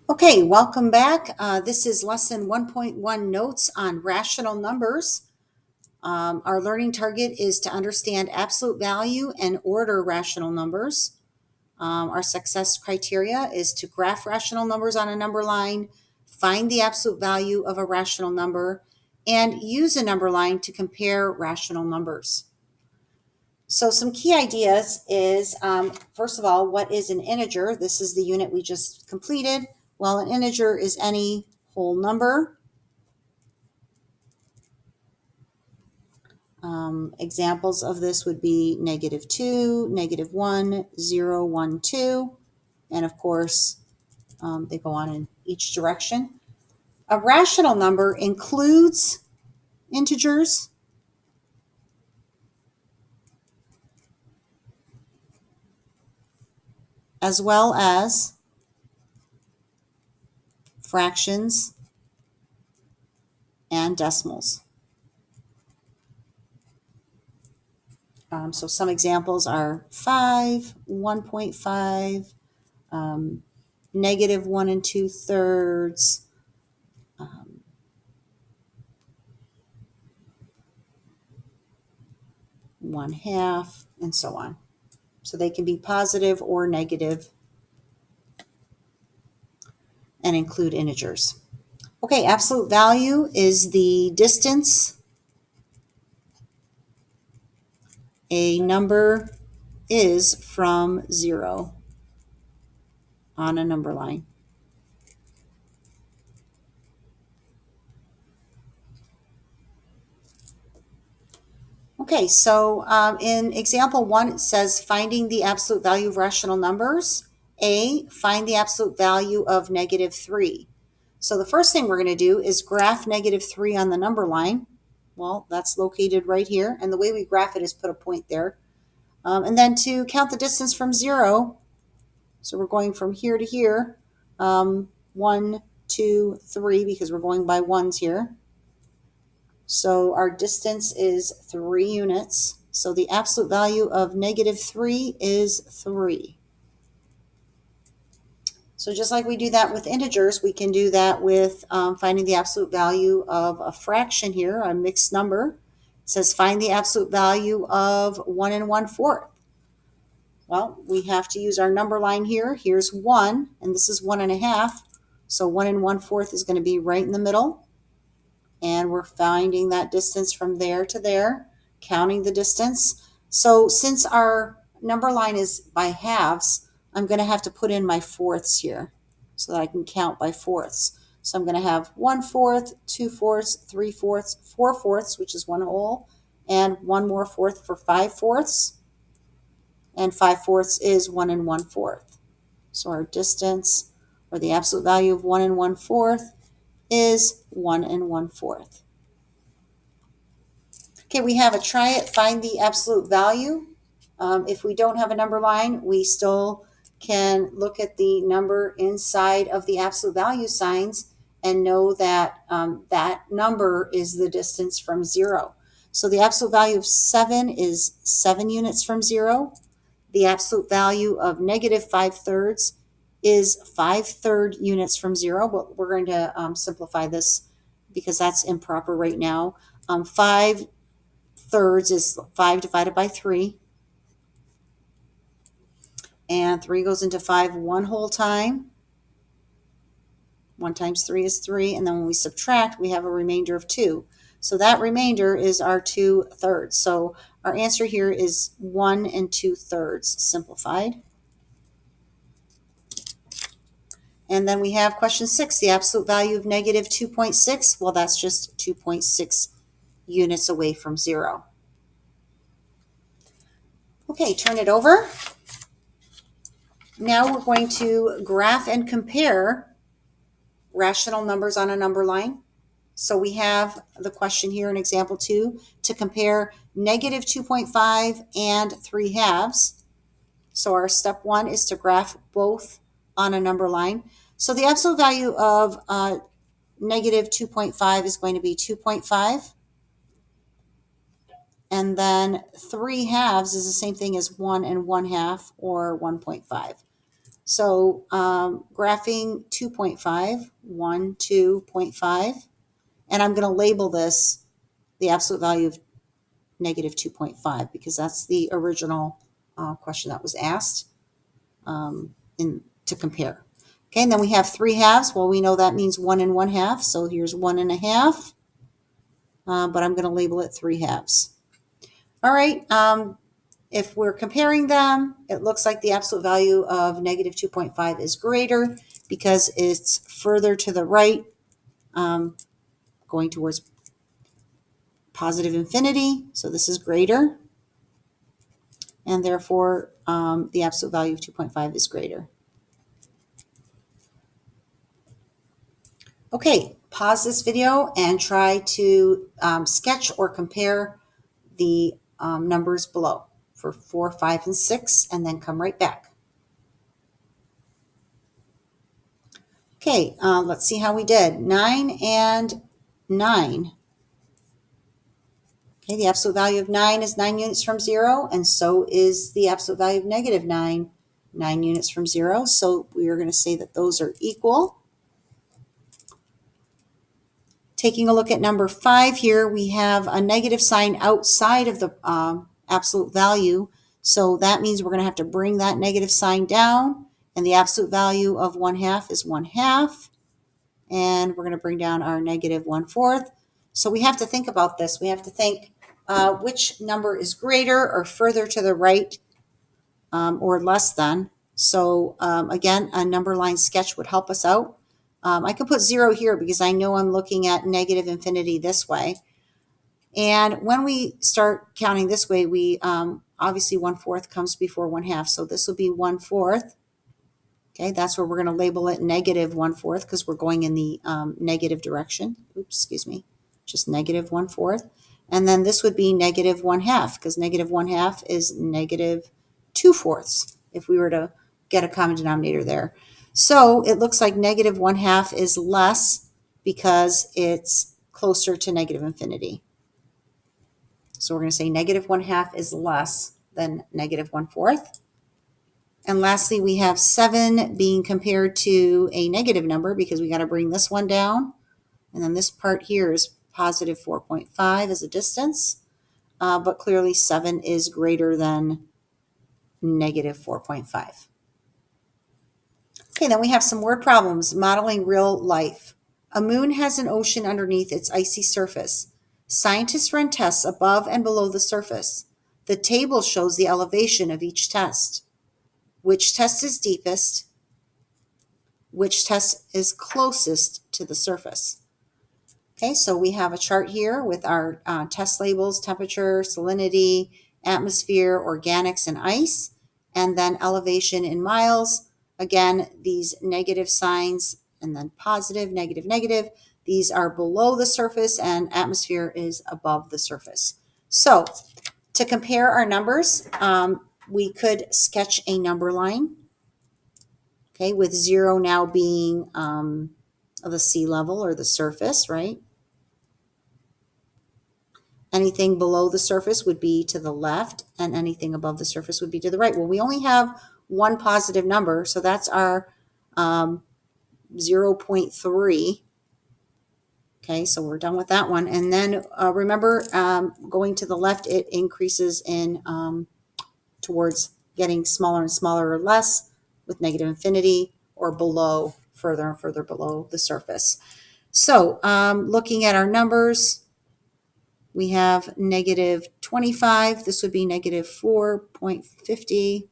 Okay, welcome back. This is lesson 1.1 notes on rational numbers. Our learning target is to understand absolute value and order rational numbers. Our success criteria is to graph rational numbers on a number line, find the absolute value of a rational number, and use a number line to compare rational numbers. So some key ideas is, first of all, what is an integer? This is the unit we just completed. Well, an integer is any whole number. Examples of this would be -2, -1, 0, 1, 2. And of course, they go on in each direction. A rational number includes integers as well as fractions and decimals. So some examples are 5, 1.5, -1 2/3, 1/2, and so on. So they can be positive or negative and include integers. Okay, absolute value is the distance a number is from 0 on a number line. Okay, so in example 1, it says finding the absolute value of rational numbers. A, find the absolute value of -3. So the first thing we're going to do is graph -3 on the number line. Well, that's located right here. And the way we graph it is put a point there. And then to count the distance from 0, so we're going from here to here, 1, 2, 3, because we're going by ones here. So our distance is 3 units. So the absolute value of -3 is 3. So just like we do that with integers, we can do that with finding the absolute value of a fraction here, a mixed number. It says find the absolute value of 1 1/4. Well, we have to use our number line here. Here's 1, and this is 1.5. So 1 1/4 is going to be right in the middle. And we're finding that distance from there to there, counting the distance. So since our number line is by halves, I'm going to have to put in my fourths here so that I can count by fourths. So I'm going to have 1/4, 2/4, 3/4, 4/4, which is 1 whole, and 1 more fourth for 5/4. And 5/4 is 1 1/4. So our distance, or the absolute value of 1 1/4, is 1 1/4. Okay, we have a try it, find the absolute value. If we don't have a number line, we still can look at the number inside of the absolute value signs and know that that number is the distance from 0. So the absolute value of 7 is 7 units from 0. The absolute value of -5/3 is 5/3 units from 0. But we're going to simplify this because that's improper right now. 5/3 is 5 divided by 3. And 3 goes into 5 one whole time. 1 times 3 is 3. And then when we subtract, we have a remainder of 2. So that remainder is our 2/3. So our answer here is 1 2/3 simplified. And then we have question 6, the absolute value of -2.6. Well, that's just 2.6 units away from 0. Okay, turn it over. Now we're going to graph and compare rational numbers on a number line. So we have the question here in example 2 to compare -2.5 and 3/2. So our step 1 is to graph both on a number line. So the absolute value of -2.5 is going to be 2.5. And then 3/2 is the same thing as 1 1/2, or 1.5. So graphing 2.5, 1, 2.5, and I'm going to label this the absolute value of negative 2.5 because that's the original question that was asked to compare. Okay, and then we have 3/2. Well, we know that means 1 1/2. So here's 1 1/2, but I'm going to label it 3/2. All right, if we're comparing them, it looks like the absolute value of negative 2.5 is greater because it's further to the right, going towards positive infinity. So this is greater, and therefore the absolute value of 2.5 is greater. Okay, pause this video and try to sketch or compare the numbers below for 4, 5, and 6, and then come right back. Okay, let's see how we did. 9 and 9. Okay, the absolute value of 9 is 9 units from 0, and so is the absolute value of negative 9, 9 units from 0. So we are going to say that those are equal. Taking a look at number 5 here, we have a negative sign outside of the absolute value. So that means we're going to have to bring that negative sign down, and the absolute value of 1/2 is 1/2. And we're going to bring down our negative 1/4. So we have to think about this. We have to think which number is greater or further to the right or less than. So again, a number line sketch would help us out. I could put 0 here because I know I'm looking at negative infinity this way. And when we start counting this way, we obviously 1/4 comes before 1/2. So this will be 1/4. Okay, that's where we're going to label it negative 1/4 because we're going in the negative direction. Oops, excuse me, just negative 1/4. And then this would be negative 1/2 because negative 1/2 is negative 2/4 if we were to get a common denominator there. So it looks like negative 1/2 is less because it's closer to negative infinity. So we're going to say negative 1/2 is less than negative 1/4. And lastly, we have 7 being compared to a negative number because we got to bring this one down. And then this part here is positive 4.5 as a distance. But clearly 7 is greater than negative 4.5. Okay, then we have some word problems, modeling real life. A moon has an ocean underneath its icy surface. Scientists run tests above and below the surface. The table shows the elevation of each test. Which test is deepest? Which test is closest to the surface? Okay, so we have a chart here with our test labels: temperature, salinity, atmosphere, organics, and ice, and then elevation in miles. Again, these negative signs and then positive, negative, negative. These are below the surface, and atmosphere is above the surface. So to compare our numbers, we could sketch a number line, okay, with 0 now being the sea level or the surface, right? Anything below the surface would be to the left, and anything above the surface would be to the right. Well, we only have one positive number, so that's our 0.3. Okay, so we're done with that one. And then remember, going to the left, it increases in towards getting smaller and smaller or less with negative infinity, or below, further and further below the surface. So looking at our numbers, we have negative 25. This would be negative 4.50,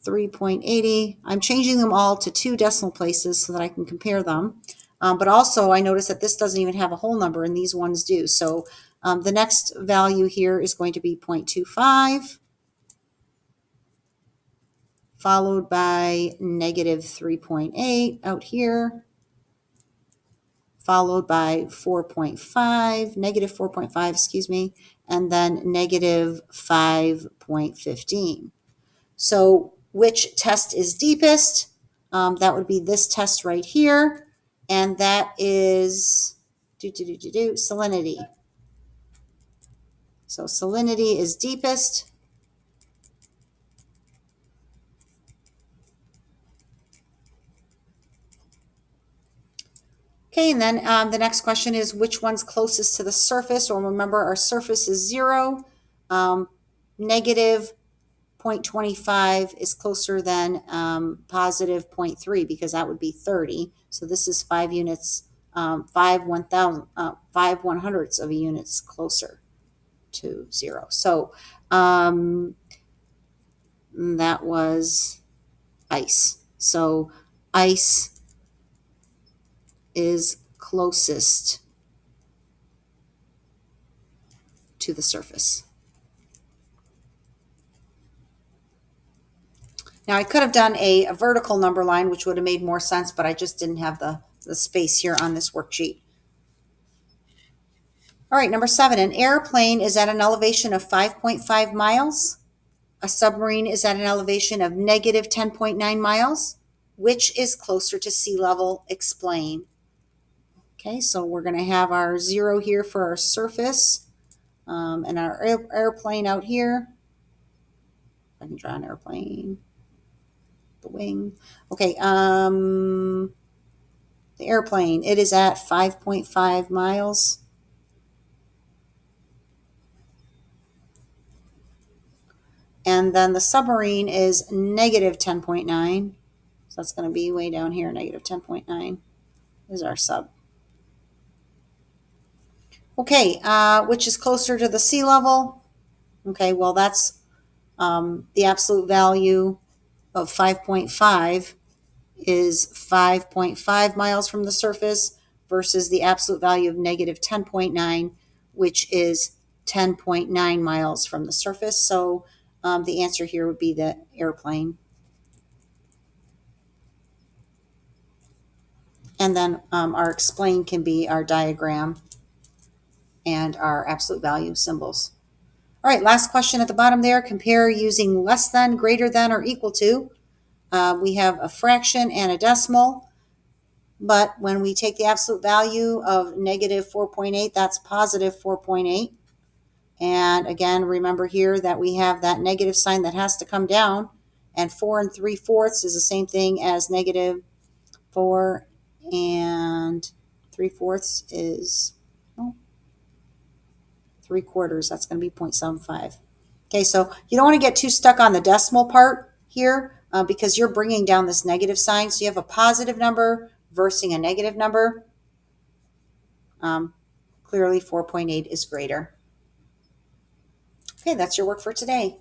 3.80. I'm changing them all to 2 decimal places so that I can compare them. But also I notice that this doesn't even have a whole number and these ones do. So the next value here is going to be 0.25, followed by negative 3.8 out here, followed by 4.5, negative 4.5, excuse me, and then negative 5.15. So which test is deepest? That would be this test right here, and that is salinity. So salinity is deepest. Okay, and then the next question is which one's closest to the surface? Well, remember our surface is 0. Negative 0.25 is closer than positive 0.3 because that would be 30. So this is 5 units, 5 100ths of a units closer to 0. So that was ice. So ice is closest to the surface. Now I could have done a vertical number line, which would have made more sense, but I just didn't have the space here on this worksheet. All right, number 7, an airplane is at an elevation of 5.5 miles. A submarine is at an elevation of negative 10.9 miles. Which is closer to sea level? Explain. Okay, so we're going to have our 0 here for our surface and our airplane out here. I can draw an airplane, the wing. Okay, the airplane, it is at 5.5 miles. And then the submarine is negative 10.9. So that's going to be way down here, negative 10.9 is our sub. Okay, which is closer to the sea level? Okay, well, that's the absolute value of 5.5 is 5.5 miles from the surface versus the absolute value of negative 10.9, which is 10.9 miles from the surface. So the answer here would be the airplane. And then our explain can be our diagram and our absolute value symbols. All right, last question at the bottom there. Compare using less than, greater than, or equal to. We have a fraction and a decimal. But when we take the absolute value of negative 4.8, that's positive 4.8. And again, remember here that we have that negative sign that has to come down. And 4 3/4 is the same thing as negative 4 3/4 is 3/4. That's going to be 0.75. Okay, so you don't want to get too stuck on the decimal part here because you're bringing down this negative sign. So you have a positive number versus a negative number. Clearly 4.8 is greater. Okay, that's your work for today.